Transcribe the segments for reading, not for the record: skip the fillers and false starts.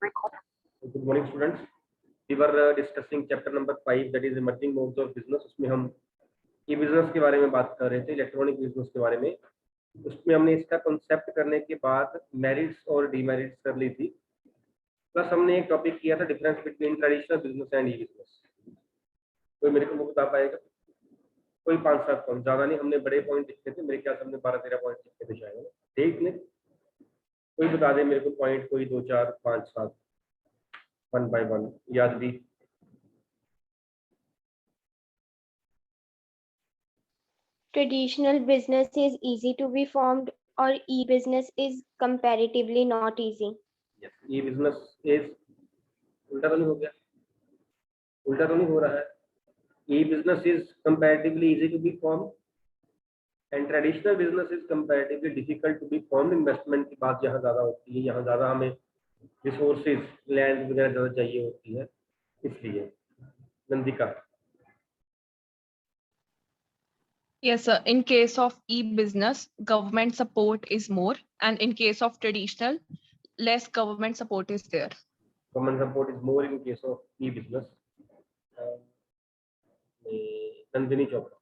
Good morning, students. We were discussing chapter number 5, that is emerging modes of business. उसमें हम ई business के बारे में बात कर रहे थे, इलेक्ट्रॉनिक बिजनेस के बारे में. उसमें हमने इसका कॉन्सेप्ट करने के बाद मेरिट्स और डीमेरिट्स कर ली थी. प्लस हमने एक टॉपिक किया था difference between traditional business and E business. कोई मेरे को बता पाएगा? कोई 5-7 पॉइंट, ज्यादा नहीं. हमने बड़े पॉइंट लिखे थे, मेरे ख्याल से हमने 12-13 पॉइंट लिखे थे शायद. ठीक नहीं? कोई बता दे मेरे को पॉइंट, कोई 2, 4, 5, 7 1 by 1 याद भी. Traditional business is easy to be formed or e-business is comparatively not easy. Yes, e-business is उल्टा तो नहीं हो गया? उल्टा तो नहीं हो रहा है? E-business is comparatively easy to be formed and traditional business is comparatively difficult to be formed. Investment की बात यहाँ ज़्यादा होती है, यहाँ ज़्यादा हमें रिसोर्सेज, लैंड वगैरह ज़्यादा चाहिए होती है, इसलिए. Nandika. Yes, sir. In case of e-business, government support is more, and in case of traditional, less government support is there. Government support is more in case of e-business. Nandini Chopra.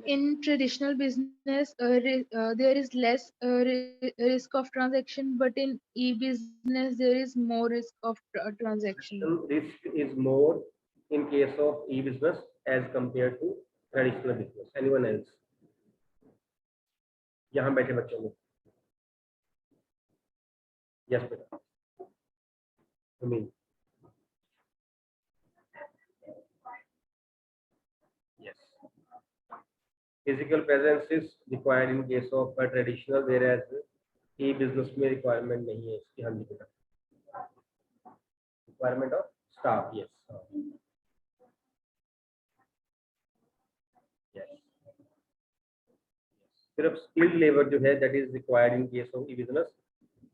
In traditional business, there is less risk of transaction, but in e-business, there is more risk of transaction. Risk is more in case of e-business as compared to traditional business. Anyone else? यहाँ बैठे बच्चों में. Yes, बेटा. Yes. Physical presence is required in case of a traditional, whereas e-business में requirement नहीं है इसकी. हाँ जी बेटा. Requirement of staff. Yes. Yes. सिर्फ skilled labor जो है, that is required in case of e-business.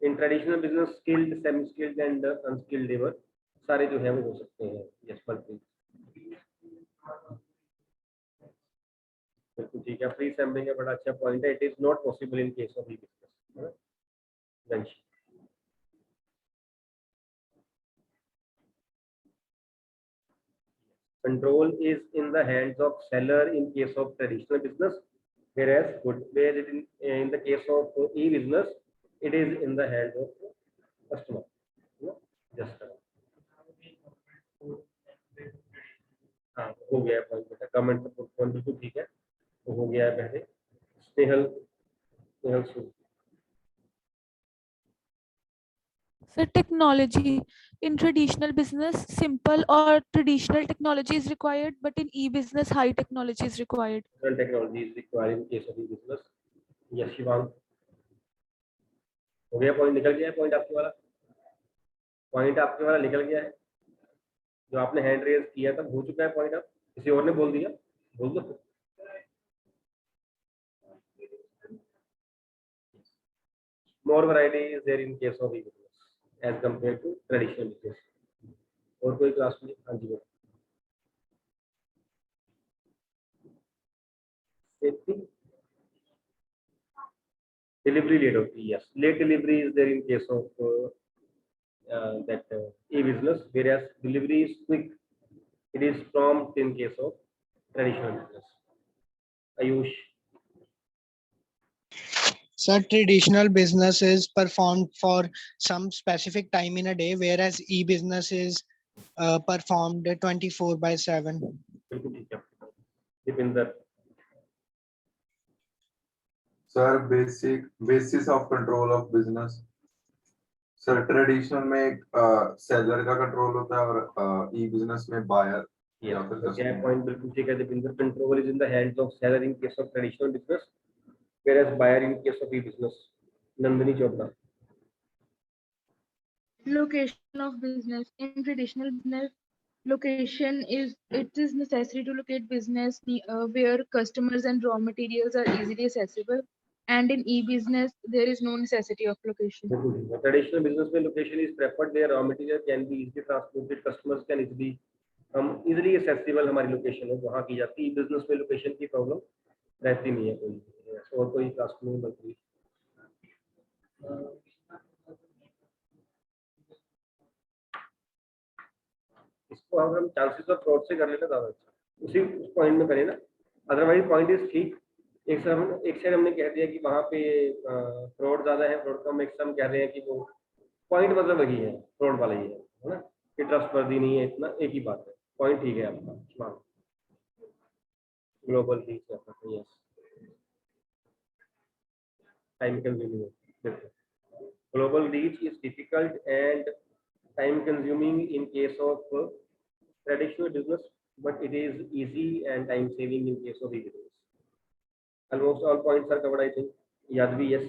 In traditional business, skilled, semi-skilled and unskilled labor सारे जो है वो हो सकते हैं. Yes, बिल्कुल ठीक है. फ्री सैम्पलिंग का बड़ा अच्छा पॉइंट है. It is not possible in case of e business. Control is in the hands of seller in case of traditional business, whereas in the case of e-business, it is in the hands of customer. Just हाँ हो गया point बेटा. Government support point बिल्कुल ठीक है, वो हो गया है पहले. स्नेहल सु. So technology in traditional business, simple or traditional technology is required, but in e-business, high technology is required. Technology is required in case of e-business. Yes, Shivang. हो गया पॉइंट. निकल गया है पॉइंट आपके वाला. पॉइंट आपके वाला निकल गया है. जो आपने हैंड रेज किया था हो चुका है पॉइंट. आप किसी और ने बोल दिया? बोल दो. More variety is there in case of e-business as compared to traditional business. और कोई क्लास में? हाँ जी बेटा. डिलीवरी लेट होती है. Yes, late delivery is there in case of that e-business, whereas delivery is quick. It is prompt in case of traditional business. Ayush. So traditional business is performed for some specific time in a day, whereas e-business is performed 24/7. बिल्कुल ठीक है. Deepinder. Sir basis of control of business. Sir traditional में seller का control होता है और ई-बिजनेस में buyer या फिर कस्टमर. पॉइंट बिल्कुल ठीक है Deepinder. Control is in the hands of seller in case of traditional business, whereas buyer in case of e-business. Nandini Chopra. Location of business in traditional business, location is necessary to locate business where customers and raw materials are easily accessible, and in e-business there is no necessity of location. Traditional business में location is preferred where raw material can be easily transported, customers can easily accessible हमारी location है वहाँ की जाती है. e-business में location की problem रहती नहीं है कोई. और कोई क्लास में बल्कि उसको अगर हम चांसेस ऑफ फ्रॉड से कर लेना ज़्यादा अच्छा, उसी उस पॉइंट में करें ना। अदरवाइज पॉइंट इज ठीक, एक साइड हमने कह दिया कि वहाँ पे फ्रॉड ज़्यादा है, फ्रॉड कम, एक साइड हम कह रहे हैं कि वो पॉइंट मतलब वही है, फ्रॉड वाला ही है ना, कि ट्रस्टवर्दी नहीं है इतना, एक ही बात है। पॉइंट ठीक है आपका, ग्लोबल रीच है आपका, यस, टाइम कंज्यूमिंग, बिल्कुल। Global reach is difficult and time consuming in case of traditional business, but it is easy and time saving in case of e-business. Almost all points are covered, I think. Yadvi, yes.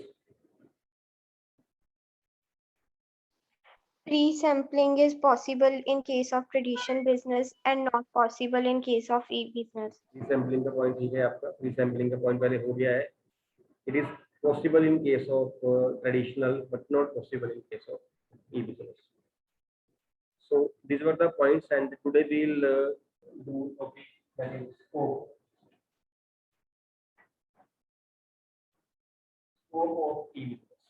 Pre-sampling is possible in case of traditional business and not possible in case of e-business. Pre-sampling का point ठीक है आपका, pre-sampling का point पहले हो गया है. It is possible in case of traditional, but not possible in case of e-business. So these were the points, and today we'll do topic that is scope. Scope of e-business.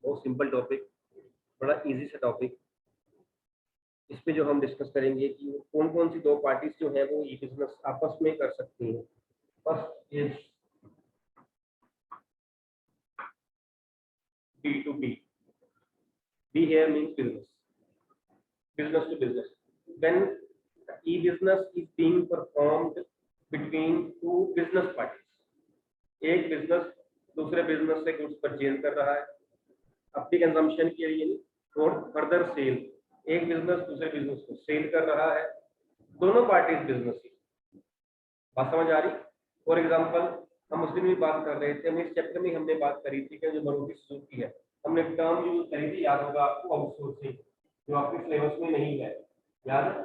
बहुत simple topic, बड़ा easy सा topic. इस पे जो हम discuss करेंगे कि कौन कौन सी दो पार्टीज जो है वो ई बिजनेस आपस में कर सकती हैं। First is B2B. B here means business, business to business. When e-business is being performed between two business parties, एक बिजनेस दूसरे बिजनेस से गुड्स परचेज कर रहा है अपनी कंजम्पशन के लिए और फर्दर सेल, एक बिजनेस दूसरे बिजनेस को सेल कर रहा है, दोनों पार्टीज बिजनेस ही। बात समझ आ रही? फॉर एग्जांपल हम उस दिन भी बात कर रहे थे, इस चैप्टर में हमने बात करी थी कि जो मारुति सुजुकी है, हमने टर्म यूज करी थी, याद होगा आपको, आउटसोर्सिंग, जो आपके सिलेबस में नहीं है, याद है?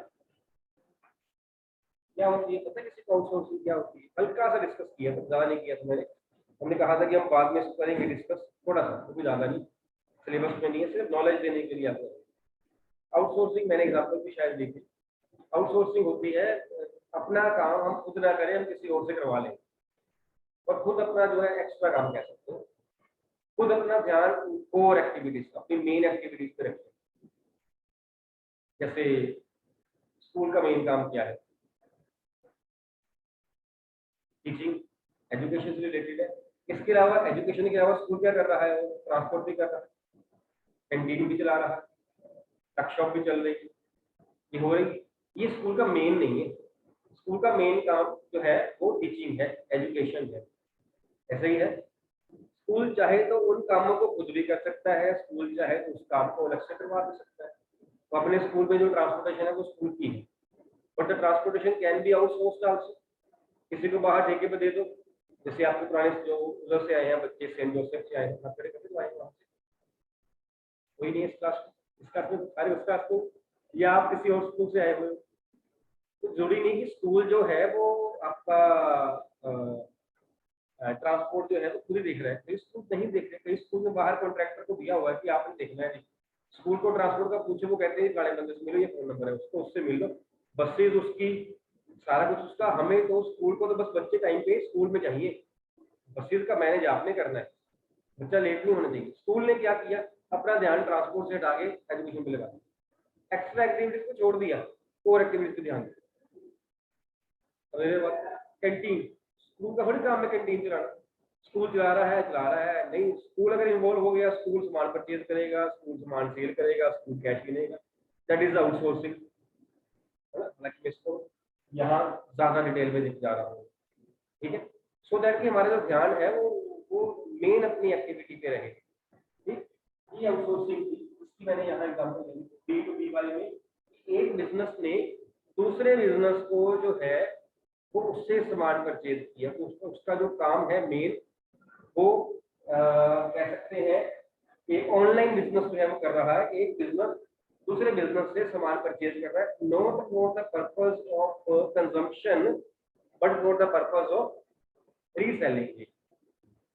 क्या होती है पता है किसी को आउटसोर्सिंग क्या होती है? हल्का सा डिस्कस किया था, ज्यादा नहीं किया था मैंने। हमने कहा था कि हम बाद में करेंगे डिस्कस, थोड़ा सा, वो भी ज्यादा नहीं, सिलेबस में नहीं है, सिर्फ नॉलेज देने के लिए आपको। आउटसोर्सिंग मैंने एग्जांपल भी शायद देखी। आउटसोर्सिंग होती है अपना काम हम खुद ना करें, हम किसी और से करवा लें, और खुद अपना जो है एक्स्ट्रा काम कह सकते हो, खुद अपना ध्यान कोर एक्टिविटीज, अपनी मेन एक्टिविटीज पे रखें। जैसे स्कूल का मेन काम क्या है? टीचिंग, एजुकेशन से रिलेटेड है। इसके अलावा एजुकेशन के अलावा स्कूल क्या कर रहा है? ट्रांसपोर्ट भी कर रहा है, कैंटीन भी चला रहा है, वर्कशॉप भी चल रही है, ये हो रही। ये स्कूल का मेन नहीं है। स्कूल का मेन काम जो है वो टीचिंग है, एजुकेशन है, ऐसे ही है। स्कूल चाहे तो उन कामों को खुद भी कर सकता है, स्कूल चाहे तो उस काम को अलग से करवा दे सकता है। तो अपने स्कूल में जो ट्रांसपोर्टेशन है वो स्कूल की है, but the transportation can be outsourced also. किसी को बाहर ठेके पे दे दो, जैसे आपके पुराने जो उधर से आए हैं बच्चे, सेंट जोसेफ से आए हैं, आप खड़े करके आए वहाँ से, कोई नहीं इस क्लास में सारे उस क्लास को, या आप किसी और स्कूल से आए हुए हो, तो जरूरी नहीं कि स्कूल जो है वो आपका ट्रांसपोर्ट जो है वो खुद ही देख रहे हैं। कई स्कूल नहीं देख रहे, कई स्कूल में बाहर कॉन्ट्रैक्टर को दिया हुआ है कि आपने देखना है। स्कूल को ट्रांसपोर्ट का पूछे, वो कहते हैं काले बंदे से मिलो, ये फोन नंबर है उसको, उससे मिल लो, बसेज उसकी, सारा कुछ उसका। हमें तो स्कूल को तो बस बच्चे टाइम पे स्कूल में चाहिए, बसेज का मैनेज आपने करना है, बच्चा लेट नहीं होना चाहिए। स्कूल ने क्या किया, अपना ध्यान ट्रांसपोर्ट से हटा के एजुकेशन पे लगा दिया, एक्स्ट्रा एक्टिविटीज को छोड़ दिया, कोर एक्टिविटीज पे ध्यान दिया। कैंटीन, स्कूल का बड़ी काम है कैंटीन चलाना, स्कूल चला रहा है नहीं। स्कूल अगर इन्वॉल्व हो गया, स्कूल सामान परचेज करेगा, स्कूल सामान सेल करेगा, स्कूल कैश गिनेगा, दैट इज आउटसोर्सिंग, है ना। हालांकि इसको यहाँ ज्यादा डिटेल में दिख जा रहा हूँ, ठीक है, सो दैट कि हमारा जो ध्यान है वो मेन अपनी एक्टिविटी पे रहे। ठीक, ये आउटसोर्सिंग थी, इसकी मैंने यहाँ एग्जांपल दी B2B वाले में। एक बिजनेस ने दूसरे बिजनेस को जो है वो उससे सामान परचेज किया, तो उसका जो काम है मेन, वो कह सकते हैं कि ऑनलाइन बिजनेस जो है वो कर रहा है। एक बिजनेस दूसरे बिजनेस से सामान परचेज कर रहा है, not for the purpose of consumption but for the purpose of reselling,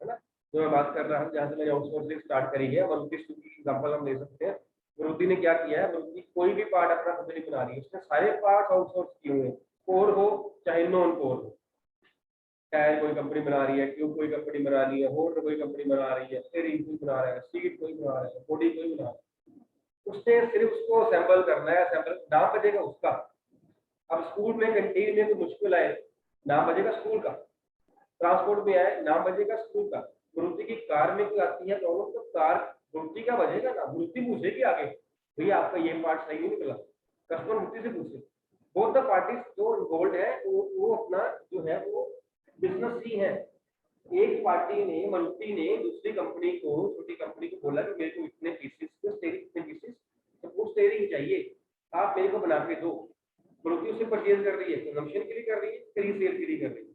है ना। जो मैं बात कर रहा हूँ, जहाँ से मैंने आउटसोर्सिंग स्टार्ट करी है, मारुति सुजुकी की एग्जांपल हम ले सकते हैं। मारुति ने क्या किया है, मारुति कोई भी पार्ट अपना खुद नहीं बना रही है, उसने सारे पार्ट आउटसोर्स किए हुए, कोर हो चाहे नॉन कोर हो। टायर कोई कंपनी बना रही है, ट्यूब कोई कंपनी बना रही है, होल्डर कोई कंपनी बना रही है, स्टीयरिंग कोई बना रहा है, सीट कोई बना रहा है, बॉडी कोई बना रहा है, उसने सिर्फ उसको असेंबल करना है, असेंबल नाम बजेगा उसका। अब स्कूल में कैंटीन में कोई मुश्किल आए, नाम बजेगा स्कूल का। ट्रांसपोर्ट में आए, नाम बजेगा स्कूल का। गुरुजी की कार में कोई आती है प्रॉब्लम तो कार गुरुजी का बजेगा ना, गुरुजी पूछेगी आगे भैया आपका ये पार्ट सही नहीं निकला, कस्टमर गुरुजी से पूछे। बोथ द पार्टीज जो इन्वॉल्व है वो अपना जो है वो बिजनेस ही है। एक पार्टी ने मल्टी ने दूसरी कंपनी को, छोटी कंपनी को बोला कि मेरे को इतने पीसेस के स्टेरिंग, इतने पीसेस सपोज स्टेरिंग चाहिए, आप मेरे को बना के दो। मल्टी उसे परचेज कर रही है, कंजम्पशन के लिए कर रही है, रीसेल के लिए कर रही है।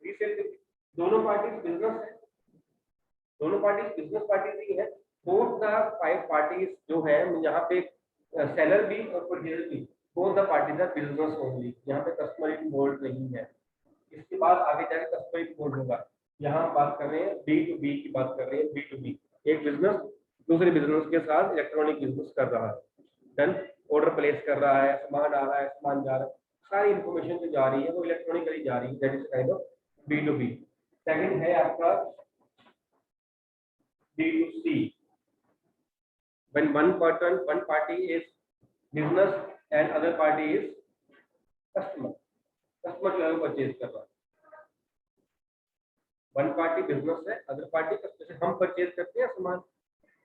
रीसेल दोनों पार्टीज बिजनेस है, दोनों पार्टीज बिजनेस पार्टीज ही है। बोथ द 5 पार्टीज जो है यहाँ पे सेलर भी और परचेजर भी, both the parties are business only. यहाँ पे कस्टमर इन्वॉल्व नहीं है। इसके बाद आगे जाके कस्टमर इन्वॉल्व होगा। यहाँ बात कर रहे हैं B2B की बात कर रहे हैं। B2B एक बिजनेस दूसरे बिजनेस के साथ इलेक्ट्रॉनिक बिजनेस कर रहा है, देन ऑर्डर प्लेस कर रहा है, सामान आ रहा है, सामान जा रहा है, सारी इंफॉर्मेशन जो जा रही है वो इलेक्ट्रॉनिकली जा रही है। That is kind of B2B। Second है आपका B2C, when one party is business and other party is customer जो है वो परचेज कर रहा है। वन पार्टी बिजनेस है, अदर पार्टी जैसे हम परचेज करते हैं सामान,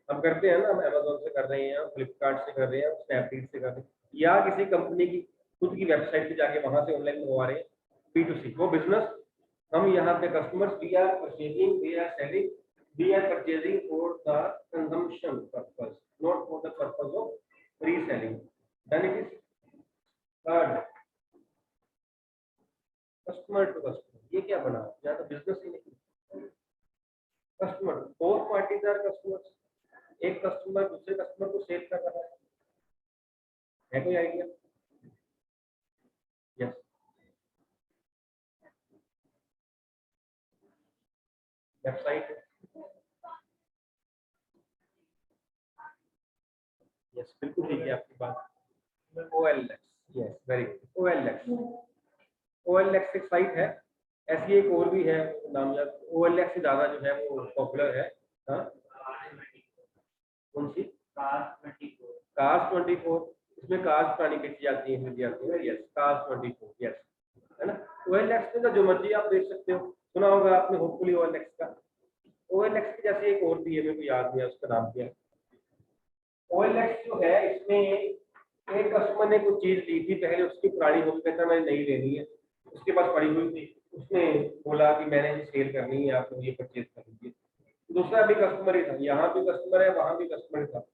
हम करते हैं ना, हम अमेजोन से कर रहे हैं, फ्लिपकार्ट से कर रहे हैं, स्नैपडील से कर रहे हैं, या किसी कंपनी की खुद की वेबसाइट पे जाके वहां से ऑनलाइन मंगवा रहे हैं। B2C वो बिजनेस। हम यहाँ पे customers we are purchasing, we are selling, we are purchasing for the consumption purpose, not for the purpose of reselling. Then it is third customer to customer. ये क्या बना, यहाँ तो बिजनेस ही नहीं, customer, both parties are customers. एक customer दूसरे customer को सेल कर रहा है कोई आइडिया? यस, वेबसाइट, यस बिल्कुल ठीक है आपकी बात। OLX, yes very good. OLX एक साइट है, ऐसी एक और भी है, नाम याद, OLX से ज्यादा जो है वो पॉपुलर है। हाँ कौन सी? कार्स 24। इसमें कार्स पुरानी बेची जाती है विद्यार्थियों। यस कार्स 24, यस है ना। OLX में जो मर्जी आप देख सकते हो, सुना होगा आपने होपफुली OLX का। OLX की जैसे एक और भी है, मेरे को याद नहीं है उसका नाम क्या है। OLX जो है इसमें एक कस्टमर ने कुछ चीज ली थी पहले, उसकी पुरानी हो गई, मैंने नहीं लेनी है, उसके पास पड़ी हुई थी, उसने बोला कि मैंने ये सेल करनी है, आप लोग ये परचेज कर लीजिए। दूसरा भी कस्टमर ही था, यहाँ भी कस्टमर है, वहां भी कस्टमर था।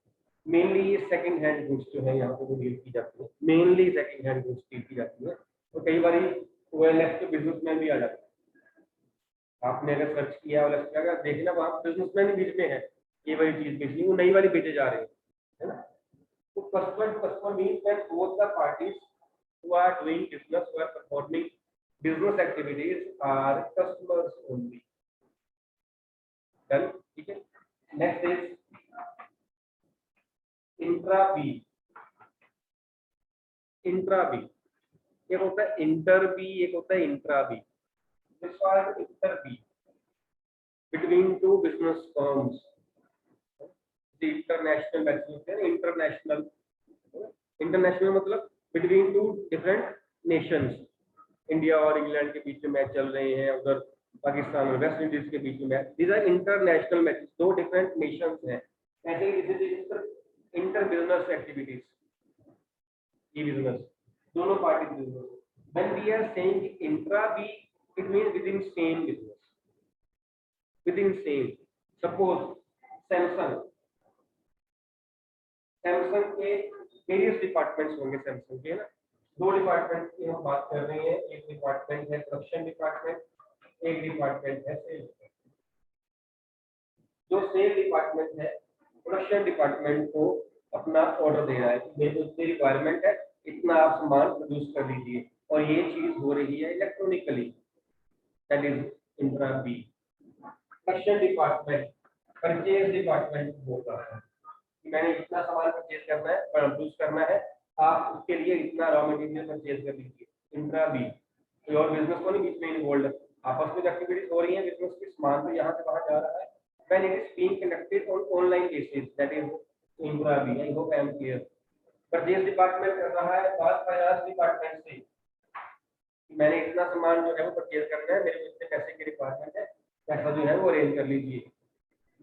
मेनली ये सेकंड हैंड गुड्स जो है यहाँ पे वो डील की जाती है, mainly second hand goods deal की जाती है। तो कई बार OLX के बिजनेसमैन भी आ जाते हैं। आपने अगर सर्च किया OLX का, अगर देखना वहाँ बिजनेसमैन बीच में है, ये वाली चीज बेचनी, वो नई वाली बेचे जा रहे हैं, है ना। तो customer to customer means when both the parties who are doing business, who are performing business activities are customers only. Done? ठीक है। Next is intra B. Intra B एक होता है इंटर B, एक होता है intra B। This one inter B between two business firms. International matching होते हैं, इंटरनेशनल मतलब between two different Nations. India और इंग्लैंड के बीच में मैच चल रहे हैं, उधर पाकिस्तान और वेस्ट इंडीज के बीच में match. These are international matches, दो डिफरेंट नेशंस हैं। ऐसे ही इंटर बिजनेस एक्टिविटीज, ये बिजनेस दोनों party business. When we are saying intra B, it means within same business, within same. Suppose Samsung के वेरियस डिपार्टमेंट्स होंगे, Samsung के ना दो डिपार्टमेंट की हम बात कर रहे हैं। एक डिपार्टमेंट है प्रोडक्शन डिपार्टमेंट, एक डिपार्टमेंट है सेल। जो सेल डिपार्टमेंट है, प्रोडक्शन डिपार्टमेंट को अपना ऑर्डर दे रहा है, मेरे को इतनी रिक्वायरमेंट है, इतना आप सामान प्रोड्यूस कर लीजिए, और ये चीज हो रही है electronically, that is intra B. Production department purchase department होता है, मैंने इतना सामान परचेज करना है, प्रोड्यूस करना है, आप उसके लिए इतना रॉ मटेरियल परचेज कर लीजिए। इंट्रा बी कोई और बिजनेस को नहीं बीच में इन्वॉल्व है, आपस में एक्टिविटीज हो रही है बिजनेस की, सामान तो यहाँ से वहां जा रहा है। When it is being conducted on online basis, that is intra B. I hope I am clear. Purchase department कर रहा है बात फाइनेंस डिपार्टमेंट से, मैंने इतना सामान जो है वो परचेज करना है, मेरे को इतने पैसे की रिक्वायरमेंट है, पैसा जो है वो अरेंज कर लीजिए।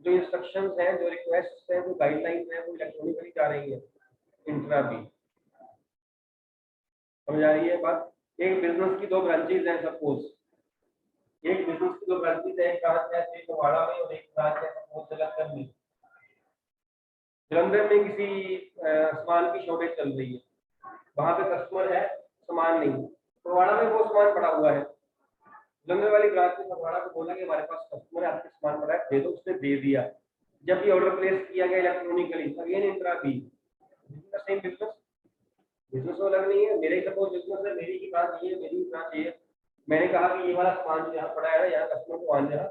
जो इंस्ट्रक्शंस हैं, जो रिक्वेस्ट हैं, जो गाइडलाइंस हैं, वो इलेक्ट्रॉनिकली जा रही है इंट्रा बी। समझ आ रही है बात? एक बिजनेस की 2 ब्रांचेज हैं, सपोज एक बिजनेस की 2 ब्रांचेज है, एक ब्रांच है फगवाड़ा में और एक ब्रांच है सपोज जलंधर में। जलंधर में किसी सामान की शॉर्टेज चल रही है, वहां पे कस्टमर है, सामान नहीं, फगवाड़ा में वो सामान पड़ा हुआ है। जलंधर वाली ब्रांच ने फगवाड़ा को बोला कि हमारे पास कस्टमर है, आपके सामान पड़ा है, दे दो। उसने दे दिया। जब ये ऑर्डर प्लेस किया गया electronically, again intra B, same business, business तो अलग नहीं है। मेरे सपोज बिजनेस है, मेरी की ब्रांच ये है, मेरी की ब्रांच ये है। मैंने कहा कि ये वाला सामान जो यहाँ पड़ा है, यहाँ कस्टमर को आना है,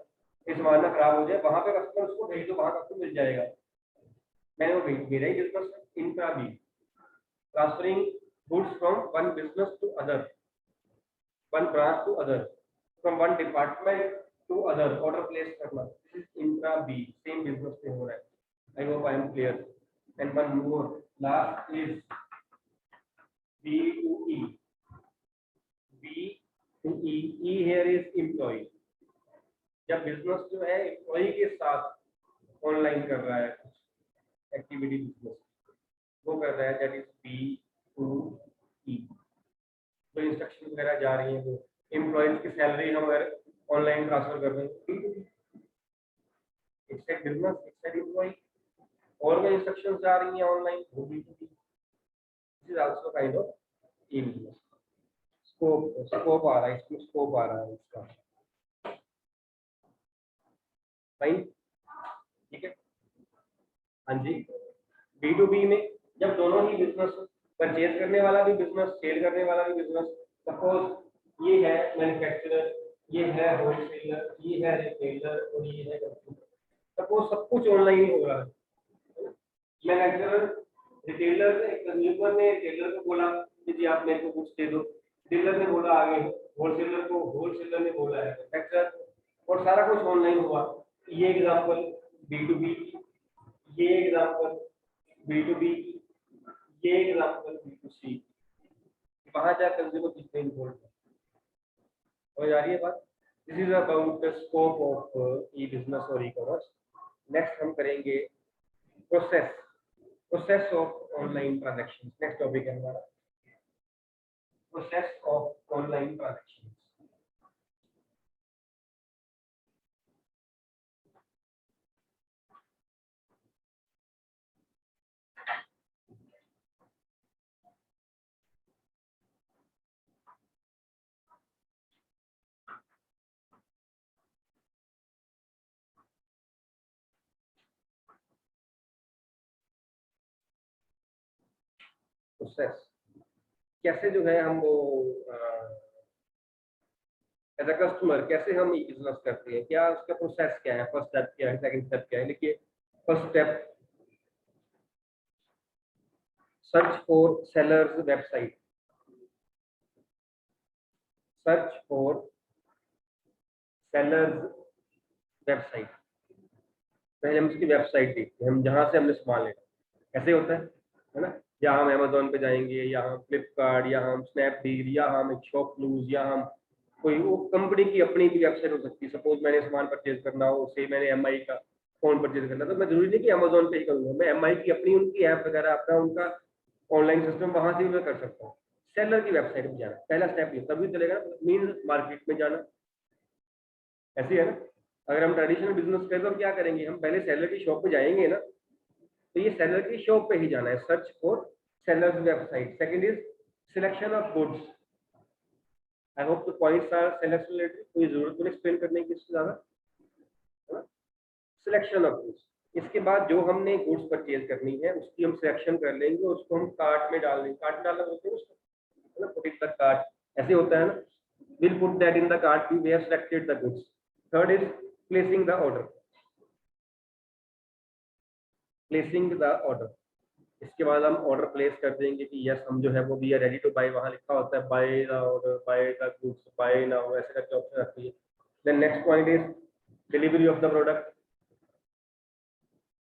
इस सामान ना खराब हो जाए, वहां पे कस्टमर उसको भेज दो, वहां कस्टमर मिल जाएगा। मैंने वो भेज, मेरा ही बिजनेस है intra B, transferring goods from one business to other, one branch to other, from one department to other, order place करना, this is intra B, same business में हो रहा है। I hope I am clear. And one more, last is B to E. B to E, E here is employ. जब business जो है employ के साथ ऑनलाइन कर रहा है कुछ एक्टिविटी, बिजनेस वो कर रहा है, दैट इज बी टू ई। जो इंस्ट्रक्शन वगैरह जा रही है, वो एम्प्लॉयज की सैलरी हम अगर ऑनलाइन ट्रांसफर कर रहे हैं, it's a business, it's a employ. और वो इंस्ट्रक्शंस जा रही हैं ऑनलाइन, वो B to B, this is also kind of E business. Scope आ रहा है, इसमें स्कोप आ रहा है इसका, फाइन, ठीक है। हाँ जी, बी टू बी में जब दोनों ही बिजनेस, परचेज करने वाला भी बिजनेस, सेल करने वाला भी बिजनेस, सपोज ये है मैन्युफैक्चरर, ये है होलसेलर, ये है रिटेलर और ये है कंज्यूमर, सपोज सब कुछ ऑनलाइन हो रहा है। मैन्युफैक्चरर, रिटेलर ने, कंज्यूमर ने रिटेलर को बोला कि जी आप मेरे को कुछ दे दो, डीलर ने बोला आगे होलसेलर को, होलसेलर ने बोला है मैन्युफैक्चरर, और सारा कुछ ऑनलाइन हुआ। ये एग्जांपल बी टू बी, ये एग्जांपल बी टू बी, ये एग्जांपल बी टू सी। वहां जा कंज्यूमर कितने इन्वॉल्व है, समझ आ रही है बात? This is about the scope of E business और ई कॉमर्स। नेक्स्ट हम करेंगे process of online transaction. Next topic है हमारा process of online transaction. Process कैसे जो है हम वो एज अ कस्टमर कैसे हम ई बिजनेस करते हैं, क्या उसका प्रोसेस क्या है, फर्स्ट स्टेप क्या है, सेकंड स्टेप क्या है। देखिए first step, search for sellers website, search for sellers website. पहले हम उसकी वेबसाइट देखते हैं, हम जहाँ से हमने सामान लेना, ऐसे होता है ना, या हम अमेजोन पे जाएंगे, या हम फ्लिपकार्ट, या हम स्नैपडील, या हम एक शॉपक्लूज, या हम कोई वो कंपनी की अपनी भी वेबसाइट हो सकती है। सपोज मैंने सामान परचेज करना हो, उसे मैंने एमआई का फोन परचेज करना, तो मैं जरूरी नहीं कि अमेजोन पे ही करूँगा, मैं एमआई की अपनी उनकी ऐप वगैरह अपना उनका ऑनलाइन सिस्टम वहां से भी मैं कर सकता हूँ। सेलर की वेबसाइट में जाना पहला स्टेप, ये तभी चलेगा ना, मीन मार्केट में जाना, ऐसे है ना। अगर हम ट्रेडिशनल बिजनेस करें तो हम क्या करेंगे, हम पहले सेलर की शॉप पे जाएंगे ना, तो ये सेलर की शॉप पे ही जाना है, search for sellers website. Second is selection of goods. I hope the points are sellers related, कोई जरूरत नहीं एक्सप्लेन करने की इससे ज्यादा, है ना। सिलेक्शन ऑफ गुड्स, इसके बाद जो हमने गुड्स परचेज करनी है उसकी हम सिलेक्शन कर लेंगे, उसको हम कार्ट में डाल देंगे। कार्ट में डालना बोलते हैं उसको, है ना, पुट इन द कार्ट, ऐसे होता है ना, will put that in the cart, we have selected the goods. Third is placing the order, placing the order. इसके बाद हम ऑर्डर प्लेस कर देंगे कि यस हम जो है वो we are ready to buy, वहां लिखा होता है buy the order, buy the goods, buy now, ऐसे करके ऑप्शन आती है। Then next point is delivery of the product,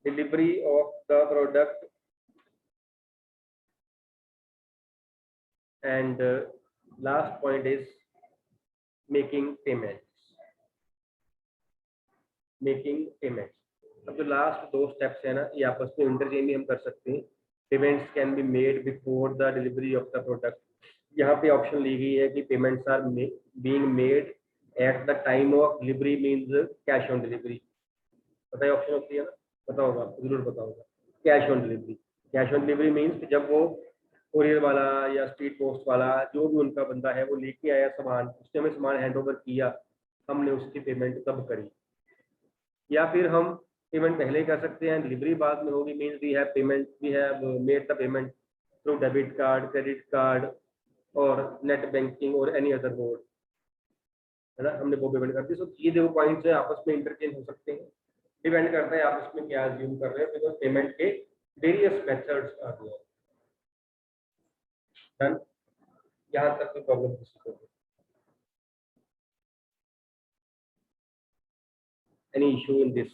delivery of the product, and last point is making payments. अब जो लास्ट 2 स्टेप्स है ना, ये आपस में इंटरचेंज हम कर सकते हैं. Payments can be made before the delivery of the product. यहाँ पे ऑप्शन ली गई है कि payments are being made at the time of delivery means cash on delivery. पता है ऑप्शन होती है ना, पता होगा आपको, जरूर पता होगा. Cash on delivery. Cash on delivery means जब वो कोरियर वाला या स्पीड पोस्ट वाला जो भी उनका बंदा है वो लेके आया सामान, उसने हमें सामान हैंड ओवर किया, हमने उसकी पेमेंट तब करी. या फिर हम पेमेंट पहले ही कर सकते हैं, डिलीवरी बाद में होगी. Means we have made the payment through debit card, credit card और नेट बैंकिंग और एनी अदर मोड, है ना, हमने वो पेमेंट कर दी. सो ये 2 पॉइंट्स है आपस में इंटरचेंज हो सकते हैं. डिपेंड करता है आप इसमें क्या अज्यूम कर रहे हैं, बिकॉज पेमेंट के various methods are there. Done. यहाँ तक कोई प्रॉब्लम किसी को? Any issue in this?